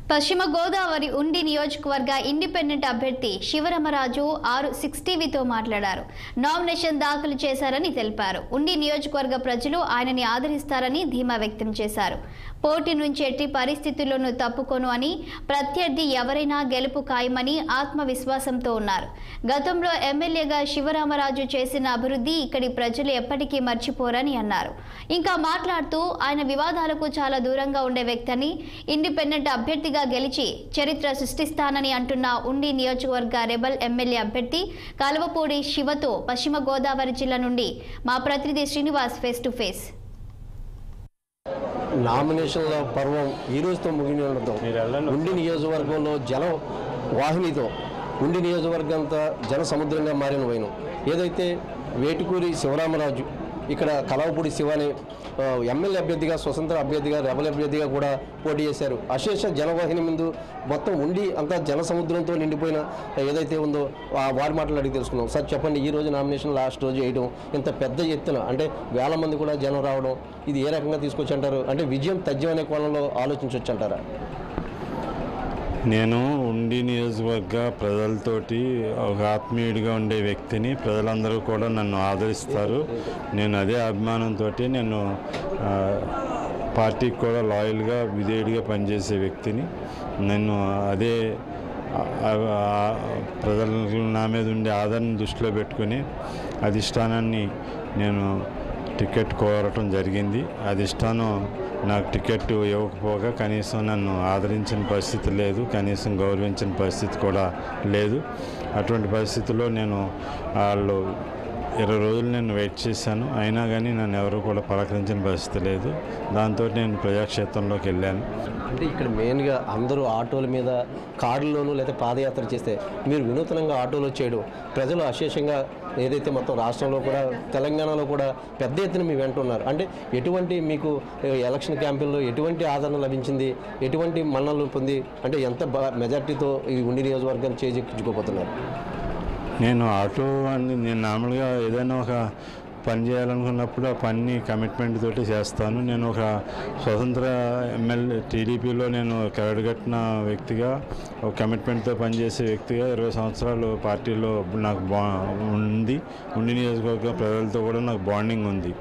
పశ్చిమ గోదావరి ఉండి నియోజకవర్గ ఇండిపెండెంట్ అభ్యర్థి శివరామరాజు 6 టీవీతో మాట్లాడారు. నామినేషన్ దాఖలు చేశారని తెలిపారు. ఉండి నియోజకవర్గ ప్రజలు ఆయనని ఆదరిస్తారని ధీమా వ్యక్తం చేశారు. పోటీ నుంచి ఎట్టి పరిస్థితుల్లోనూ తప్పుకోను అని, ప్రత్యర్థి ఎవరైనా గెలుపు ఖాయమని ఆత్మవిశ్వాసంతో ఉన్నారు. గతంలో ఎమ్మెల్యేగా శివరామరాజు చేసిన అభివృద్ధి ఇక్కడి ప్రజలు ఎప్పటికీ మర్చిపోరని అన్నారు. ఇంకా మాట్లాడుతూ ఆయన వివాదాలకు చాలా దూరంగా ఉండే వ్యక్తిని, ఇండిపెండెంట్ అభ్యర్థిగా గెలిచి చరిత్ర సృష్టిస్తానని అంటున్న ఉండి నియోజకవర్గ రెబల్ ఎమ్మెల్యే అభ్యర్థి కలవపూడి శివతో పశ్చిమ గోదావరి జిల్లా నుండి మా ప్రతినిధి శ్రీనివాస్ ఫేస్ టు ఫేస్. నామినేషన్ల పర్వం ఈ రోజుతో ముగియడంతో ఉండి నియోజకవర్గంలో జల వాహినితో ఉండి నియోజకవర్గంతా జన సముద్రంగా మారిన వైనం ఏదైతే వేటుకూరి శివరామరాజు ఇక్కడ కలవపూడి శివని ఎమ్మెల్యే అభ్యర్థిగా, స్వతంత్ర అభ్యర్థిగా, రెబల్ అభ్యర్థిగా కూడా పోటీ చేశారు. అశేష జనవాహిని ముందు మొత్తం ఉండి అంతా జన సముద్రంతో నిండిపోయిన ఏదైతే ఉందో వారి మాటలు అడిగి తెలుసుకున్నాం. సార్ చెప్పండి, ఈ రోజు నామినేషన్ లాస్ట్ రోజు వేయడం, ఇంత పెద్ద ఎత్తున అంటే వేల మంది కూడా జనం రావడం, ఇది ఏ రకంగా తీసుకొచ్చి అంటారు? అంటే విజయం తథ్యం అనే కోణంలో ఆలోచించవచ్చు అంటారా? నేను ఉండి నియోజకవర్గ ప్రజలతోటి ఒక ఆత్మీయుడిగా ఉండే వ్యక్తిని. ప్రజలందరూ కూడా నన్ను ఆదరిస్తారు. నేను అదే అభిమానంతో నేను పార్టీకి కూడా లాయల్గా, విధేయుడిగా పనిచేసే వ్యక్తిని. నేను అదే ప్రజలకు నా మీద ఉండే ఆదరణ దృష్టిలో పెట్టుకుని అధిష్టానాన్ని నేను టికెట్ కోరటం జరిగింది. అధిష్టానం నాకు టికెట్ ఇవ్వకపోగా కనీసం నన్ను ఆదరించిన పరిస్థితి లేదు, కనీసం గౌరవించిన పరిస్థితి కూడా లేదు. అటువంటి పరిస్థితుల్లో నేను వాళ్ళు 20 రోజులు నేను వెయిట్ చేశాను. అయినా కానీ నన్ను ఎవరు కూడా పలకరించిన పరిస్థితి లేదు. దాంతో నేను ప్రజాక్షేత్రంలోకి వెళ్ళాను. అంటే ఇక్కడ మెయిన్గా అందరూ ఆటోల మీద, కార్లలోనూ లేదా పాదయాత్ర చేస్తే మీరు వినూతనంగా ఆటోలో చేయడం, ప్రజలు అశేషంగా ఏదైతే మొత్తం రాష్ట్రంలో కూడా, తెలంగాణలో కూడా పెద్ద ఎత్తున మీ వెంట ఉన్నారు. అంటే ఎటువంటి మీకు ఎలక్షన్ క్యాంపెయిన్లో ఎటువంటి ఆదరణ లభించింది, ఎటువంటి మన్ననలు పొంది, అంటే ఎంత మెజార్టీతో ఈ ఉండి నియోజకవర్గాన్ని చేజిక్కించుకోబోతున్నారు? నేను ఆటో అని నేను నార్మల్గా ఏదైనా ఒక పని చేయాలనుకున్నప్పుడు ఆ పని కమిట్మెంట్ తోటి చేస్తాను. నేను ఒక స్వతంత్ర ఎమ్మెల్యే టీడీపీలో నేను కరడుగట్టిన వ్యక్తిగా, ఒక కమిట్మెంట్తో పనిచేసే వ్యక్తిగా 20 సంవత్సరాలు పార్టీలో నాకు ఉండి నియోజకవర్గ ప్రజలతో కూడా నాకు బాండింగ్ ఉంది.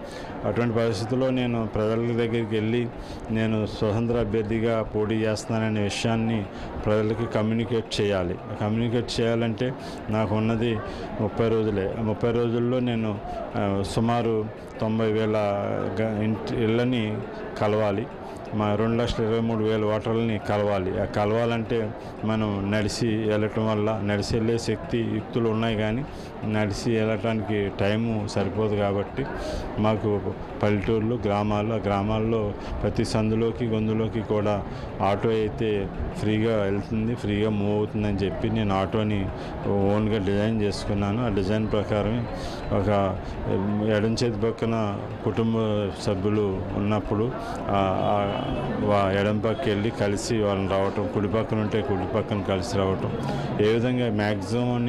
అటువంటి పరిస్థితుల్లో నేను ప్రజల దగ్గరికి వెళ్ళి నేను స్వతంత్ర అభ్యర్థిగా పోటీ చేస్తున్నాననే విషయాన్ని ప్రజలకి కమ్యూనికేట్ చేయాలి. కమ్యూనికేట్ చేయాలంటే నాకు ఉన్నది 30 రోజులే. 30 రోజుల్లో నేను సుమారు 90,000 ఇళ్ళని కలవాలి. మా 2,23,000 ఓటర్లని కలవాలి. కలవాలంటే మనం నడిచి వెళ్ళటం వల్ల, నడిచి వెళ్ళే శక్తి యుక్తులు ఉన్నాయి కానీ నడిచి వెళ్ళటానికి టైము సరిపోదు. కాబట్టి మాకు పల్లెటూర్లు, గ్రామాల్లో ప్రతి సందులోకి గొంతులోకి కూడా ఆటో అయితే ఫ్రీగా వెళ్తుంది, ఫ్రీగా మూవ్ అవుతుందని చెప్పి నేను ఆటోని ఓన్గా డిజైన్ చేసుకున్నాను. ఆ డిజైన్ ప్రకారం ఒక ఎడం చేతి పక్కన కుటుంబ సభ్యులు ఉన్నప్పుడు ఎడం పక్కకి వెళ్ళి కలిసి వాళ్ళని రావటం, కుడి పక్కన ఉంటే కుడి పక్కన కలిసి రావటం, ఏ విధంగా మ్యాక్సిమం